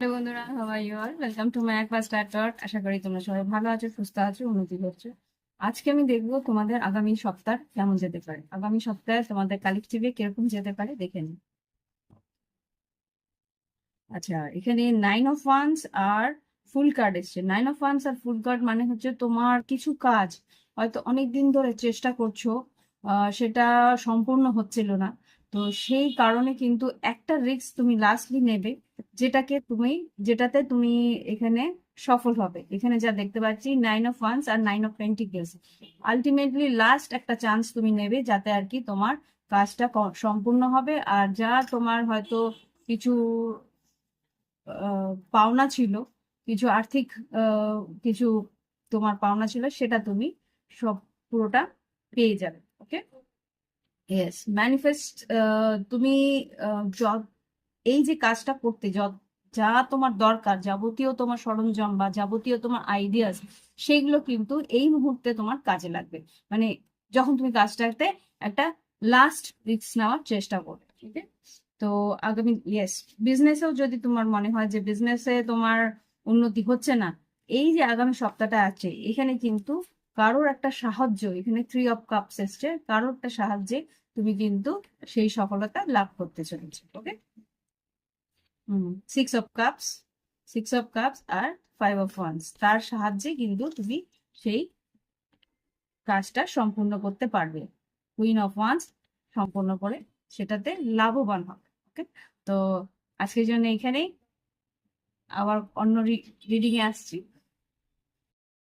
Hello বন্ধুরা, how are you all? Welcome to my একবার start dot. আশা করি তোমরা সবাই ভালো আছো, সুস্থ আছো, উন্নতি করছো। আজকে আমি দেখবো তোমাদের আগামী সপ্তাহ কেমন যেতে পারে। আগামী সপ্তাহে তোমাদের কালেকটিভে কিরকম যেতে পারে দেখে নিই। আচ্ছা, এখানে 9 অফ ওয়ান্স আর ফুল কার্ড এসছে। 9 অফ ওয়ান্স আর ফুল কার্ড মানে হচ্ছে তোমার কিছু কাজ হয়তো অনেক দিন ধরে চেষ্টা করছো, সেটা সম্পূর্ণ হচ্ছিল না। তো সেই কারণে কিন্তু একটা রিস্ক তুমি লাস্টলি নেবে, যেটাতে তুমি এখানে সফল হবে। এখানে যা দেখতে পাচ্ছি 9 অফ ওয়ান্স আর 9 অফ পেন্টিকেলস, আলটিমেটলি লাস্ট একটা চান্স তুমি নেবে যাতে আর কি তোমার কাজটা সম্পূর্ণ হবে। আর যা তোমার হয়তো কিছু পাওনা ছিল, কিছু আর্থিক আহ, কিছু তোমার পাওনা ছিল, সেটা তুমি সব পুরোটা পেয়ে যাবে। ওকে, ইয়েস, ম্যানিফেস্ট। তুমি এই যে কাজটা করতে যা তোমার দরকার, যাবতীয় তোমার সরঞ্জাম বা যাবতীয় তোমার আইডিয়াস, সেগুলো কিন্তু এই মুহূর্তে তোমার কাজে লাগবে। মানে যখন তুমি কাজটাতে একটা লাস্ট রিস্ক নেওয়ার চেষ্টা করবে, ঠিক আছে? তো আগামী, ইয়েস, বিজনেসেও যদি তোমার মনে হয় যে বিজনেসে তোমার উন্নতি হচ্ছে না, এই যে আগামী সপ্তাহটা আছে, এখানে কিন্তু কারোর একটা সাহায্য, এখানে 3 অফ কাপস এসছে, কারোর একটা সাহায্যে তুমি কিন্তু সেই সফলতা লাভ করতে চলেছো। Okay, 6 of cups, 6 of cups আর 5 অফ ওয়ান্স, তার সাহায্যে কিন্তু তুমি সেই কাজটা সম্পূর্ণ করতে পারবে। কুইন অফ ওয়ান্স সম্পূর্ণ করে সেটাতে লাভবান হবে। ওকে, তো আজকের জন্য এখানেই, আবার অন্য রিডিং এ আসছি।